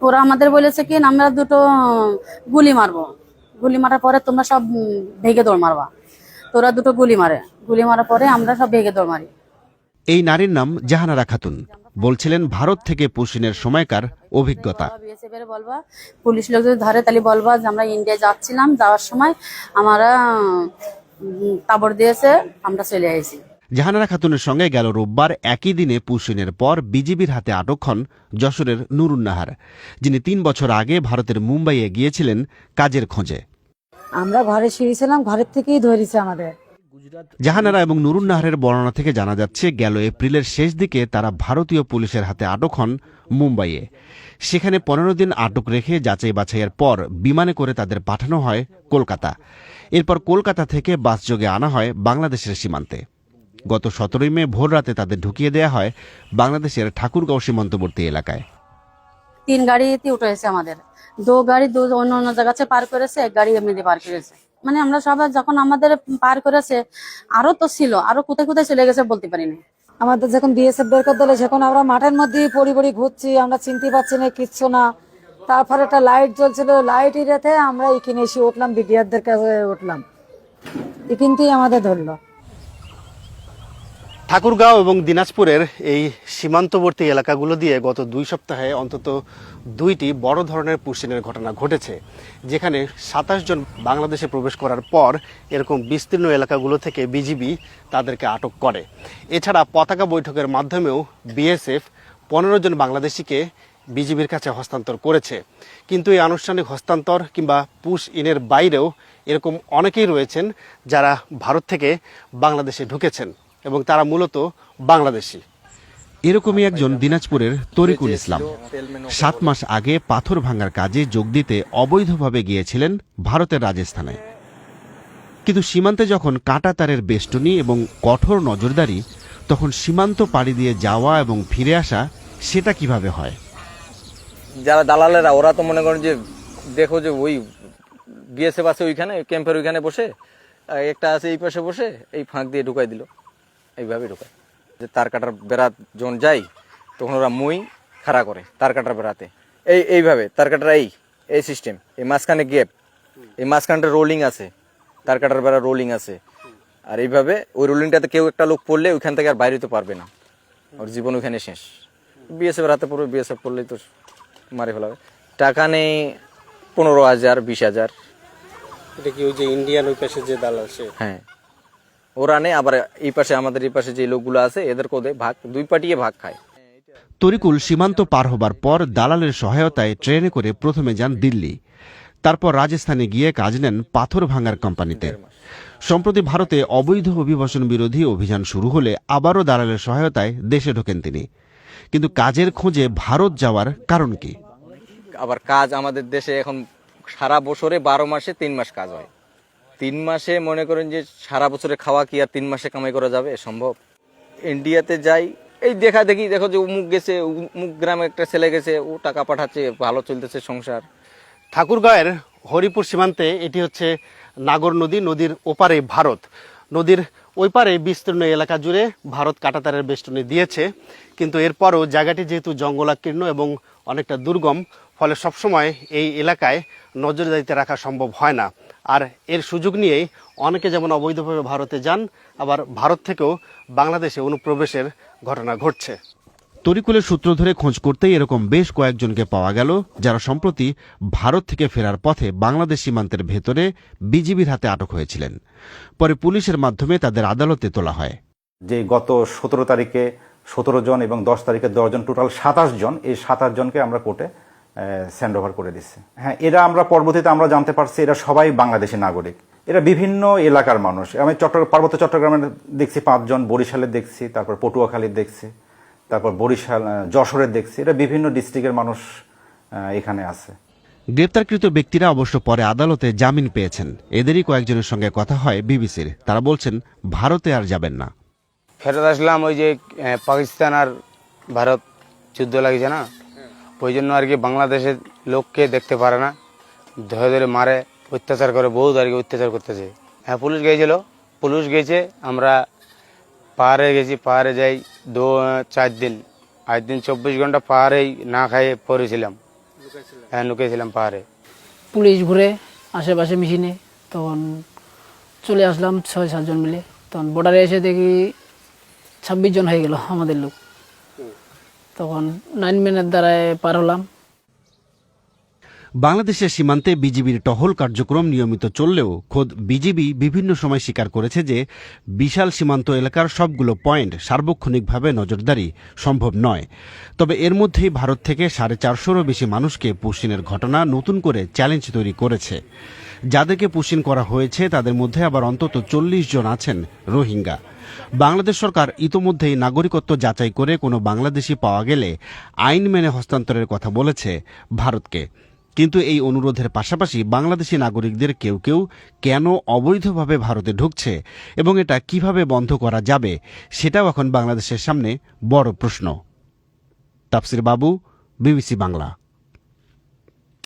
ওরা আমাদের বলেছে কি আমরা দুটো গুলি মারবো, গুলি মারার পরে তোমরা সব ভেগে দৌড় মারবা। তোরা দুটো গুলি মারে, গুলি মারার পরে আমরা সব ভেগে দৌড় মারি। এই নারীর নাম জাহানারা খাতুন। বলছিলেন ভারত থেকে পুশিনের সময়কার অভিজ্ঞতা। বলবা পুলিশ লোক যদি ধরে তাহলে বলবা যে আমরা ইন্ডিয়া যাচ্ছিলাম, যাওয়ার সময় আমরা তাবড় দিয়েছে, আমরা চলে আসি। জাহানারা খাতুনের সঙ্গে গেল রোববার একই দিনে পুশিনের পর বিজিবির হাতে আটক হন যশোরের নুরুন্নাহার, যিনি ৩ বছর আগে ভারতের মুম্বাইয়ে গিয়েছিলেন কাজের খোঁজে। আমরা ঘরে শুয়েছিলাম, ঘরের থেকেই ধরেছে আমাদের। জাহানারা এবং নুরুন্নাহারের বর্ণনা থেকে জানা যাচ্ছে গেল এপ্রিলের শেষ দিকে তারা ভারতীয় পুলিশের হাতে আটক হন মুম্বাইয়ে। সেখানে ১৫ দিন আটক রেখে যাচাই বাছাইয়ের পর বিমানে করে তাদের পাঠানো হয় কলকাতা। এরপর কলকাতা থেকে বাসযোগে আনা হয় বাংলাদেশের সীমান্তে। গত ১৭ মে ভোররাতে তাদের ঢুকিয়ে দেয়া হয় বাংলাদেশের ঠাকুরগাঁও সীমান্তবর্তী এলাকায়। ৩ গাড়িতে উঠেছে আমাদের, ২ গাড়ি অন্য অন্য জায়গাতে পার করেছে, ১ গাড়ি এমনিতে পার করেছে। মানে আমরা সবাই যখন আমাদের পার করেছে, আরো তো ছিল, আরো কোথায় কোথায় চলে গেছে বলতে পারিনি। আমাদের যখন বিএসএফ বের করে দিল, যখন আমরা মাঠের মধ্যে পড়ি ঘুরছি, আমরা চিনতে পারছি না, কিচ্ছু না। তারপরে একটা লাইট জ্বলছিল, লাইট এরিয়াতে আমরা এখানে এসে উঠলাম, বিডিআরদের কাছে উঠলাম, এখানতেই আমাদের ধরলো। ঠাকুরগাঁও এবং দিনাজপুরের এই সীমান্তবর্তী এলাকাগুলো দিয়ে গত ২ সপ্তাহে অন্তত ২টি বড় ধরনের পুশিনের ঘটনা ঘটেছে, যেখানে ২৭ জন বাংলাদেশে প্রবেশ করার পর এরকম বিস্তীর্ণ এলাকাগুলো থেকে বিজিবি তাদেরকে আটক করে। এছাড়া পতাকা বৈঠকের মাধ্যমেও বিএসএফ ১৫ জন বাংলাদেশিকে বিজিবির কাছে হস্তান্তর করেছে। কিন্তু এই আনুষ্ঠানিক হস্তান্তর কিংবা পুশ ইনের বাইরেও এরকম অনেকেই রয়েছেন যারা ভারত থেকে বাংলাদেশে ঢুকেছেন এবং তারা মূলত বাংলাদেশি। এরকমই একজন দিনাজপুরের তরিকুল ইসলাম। ৭ মাস আগে পাথর ভাঙার কাজে যোগ দিতে অবৈধভাবে গিয়েছিলেন ভারতের রাজস্থানে। কিন্তু সীমান্তে যখন কাঁটাতারের বেষ্টনী এবং কঠোর নজরদারি, তখন সীমান্ত পাড়ি দিয়ে যাওয়া এবং ফিরে আসা সেটা কিভাবে হয়? যারা দালালেরা ওরা তো মনে করেন যে দেখো যে ওই বিএসএফ আছে ওইখানে ক্যাম্পের ওইখানে বসে, একটা আছে এই পাশে বসে, এই ফাঁক দিয়ে ঢুকাই দিল, এইভাবে ঢুকায়। যে তার কাটার বেড়া যখন যাই তখন ওরা মই খাড়া করে তার কাটার বেড়াতে, এইভাবে তার কাটার এই সিস্টেম, এই মাঝখানে গ্যাপ, এই মাঝখানটা রোলিং আছে, তার কাটার বেড়া রোলিং আছে। আর এইভাবে ওই রোলিংটাতে কেউ একটা লোক পড়লে ওইখান থেকে আর বাইরে তো পারবে না, ওর জীবন ওইখানে শেষ। বিএসএফ হাতে পড়বে, বিএসএফ পড়লেই তো মারি ফেলাবে। টাকা নেই ১৫,০০০, ২০,০০০। এটা কি ওই যে ইন্ডিয়ান ওই পাশে যে দালাল সে? হ্যাঁ, ওরা নেই। আবার এই পাশে আমাদের এই পাশে যে লোকগুলো আছে এদের কোদে ভাগ, ২ পার্টিয়ে ভাগ খায়। তরিকুল সীমান্ত পার হবার পর দালালের সহায়তায় ট্রেনে করে প্রথমে যান দিল্লি, তারপর রাজস্থানে গিয়ে কাজ নেন পাথর ভাঙার কোম্পানিতে। সম্প্রতি ভারতে অবৈধ অভিবাসন বিরোধী অভিযান শুরু হলে আবারও দালালের সহায়তায় দেশে ঢোকেন তিনি। কিন্তু কাজের খোঁজে ভারত যাওয়ার কারণ কি? আবার কাজ আমাদের দেশে এখন সারা বছরে ১২ মাসে ৩ মাস কাজ হয়। ৩ মাসে মনে করেন যে সারা বছরে খাওয়া কি আর ৩ মাসে কামাই করা যাবে? সম্ভব? ইন্ডিয়াতে যাই, এই দেখি দেখো যে অমুক গেছে, অমুক গ্রামে একটা ছেলে গেছে, ও টাকা পাঠাচ্ছে, ভালো চলতেছে সংসার। ঠাকুরগাঁয়ের হরিপুর সীমান্তে এটি হচ্ছে নাগর নদী, নদীর ওপারে ভারত। নদীর ওই পারে বিস্তীর্ণ এলাকা জুড়ে ভারত কাঁটাতারের বেষ্টনী দিয়েছে, কিন্তু এরপরও জায়গাটি যেহেতু জঙ্গলাকীর্ণ এবং অনেকটা দুর্গম, ফলে সবসময় এই এলাকায় নজরদারিতে রাখা সম্ভব হয় না। আর এর সুযোগ নিয়েই অনেকে যেমন অবৈধভাবে ভারতে যান, আবার ভারত থেকেও বাংলাদেশে অনুপ্রবেশের ঘটনা ঘটছে। তরিকুলের সূত্র ধরে খোঁজ করতেই এরকম বেশ কয়েকজনকে পাওয়া গেল, যারা সম্প্রতি ভারত থেকে ফেরার পথে বাংলাদেশ সীমান্তের ভেতরে বিজিবির হাতে আটক হয়েছিলেন। পরে পুলিশের মাধ্যমে তাদের আদালতে তোলা হয়। যে গত ১৭ তারিখে ১৭ জন এবং ১০ তারিখে ১০ জন, টোটাল ২৭ জন, এই ২৭ জনকে আমরা কোর্টে স্যান্ড ওভার করে দিচ্ছি। হ্যাঁ, এরা আমরা পরবর্তীতে আমরা জানতে পারছি এরা সবাই বাংলাদেশি নাগরিক। এরা বিভিন্ন এলাকার মানুষ। আমি পার্বত্য চট্টগ্রামের দেখছি ৫ জন, বরিশালের দেখছি, তারপর পটুয়াখালীর দেখছি, তারপর বরিশাল, যশোরের দেখছি। এটা বিভিন্ন ডিস্ট্রিক্টের মানুষ এখানে আছে। গ্রেপ্তারকৃত ব্যক্তিরা অবশ্য পরে আদালতে জামিন পেয়েছেন। এদেরই কয়েকজনের সঙ্গে কথা হয় বিবিসির। তারা বলছেন ভারতে আর যাবেন না। ফেরত আসলাম, ওই যে পাকিস্তান আর ভারত যুদ্ধ লাগছে না, ওই জন্য আর কি বাংলাদেশের লোককে দেখতে পারে না, ধরে ধরে মারে, অত্যাচার করে, বহুত আর কি অত্যাচার করতেছে। হ্যাঁ, পুলিশ গিয়েছিল, পুলিশ গেছে, আমরা পাহাড়ে গেছি, পাহাড়ে যাই ৪ দিন, ৮ দিন ২৪ ঘন্টা পাহাড়েই না খাইয়ে পড়েছিলাম। হ্যাঁ ঢুকেছিলাম পাহাড়ে। পুলিশ ঘুরে আশেপাশে মেশিনে, তখন চলে আসলাম 6-7 জন মিলে। তখন বর্ডারে এসে দেখি 26 জন হয়ে গেল আমাদের লোক। তখন 9 ম্যানের দ্বারায় পার হলাম। বাংলাদেশের সীমান্তে বিজিবির টহল কার্যক্রম নিয়মিত চললেও খোদ বিজিবি বিভিন্ন সময় স্বীকার করেছে যে বিশাল সীমান্ত এলাকার সবগুলো পয়েন্ট সার্বক্ষণিকভাবে নজরদারি সম্ভব নয়। তবে এর মধ্যেই ভারত থেকে 450-রও বেশি মানুষকে পুশিনের ঘটনা নতুন করে চ্যালেঞ্জ তৈরি করেছে। যাদেরকে পুশিন করা হয়েছে তাদের মধ্যে আবার অন্তত 40 জন আছেন রোহিঙ্গা। বাংলাদেশ সরকার ইতোমধ্যেই নাগরিকত্ব যাচাই করে কোনো বাংলাদেশি পাওয়া গেলে আইন মেনে হস্তান্তরের কথা বলেছে ভারতকে। কিন্তু এই অনুরোধের পাশাপাশি বাংলাদেশি নাগরিকদের কেউ কেউ কেন অবৈধভাবে ভারতে ঢুকছে এবং এটা কিভাবে বন্ধ করা যাবে সেটাও এখন বাংলাদেশের সামনে বড় প্রশ্ন। তাফসির বাবু, বিবিসি বাংলা।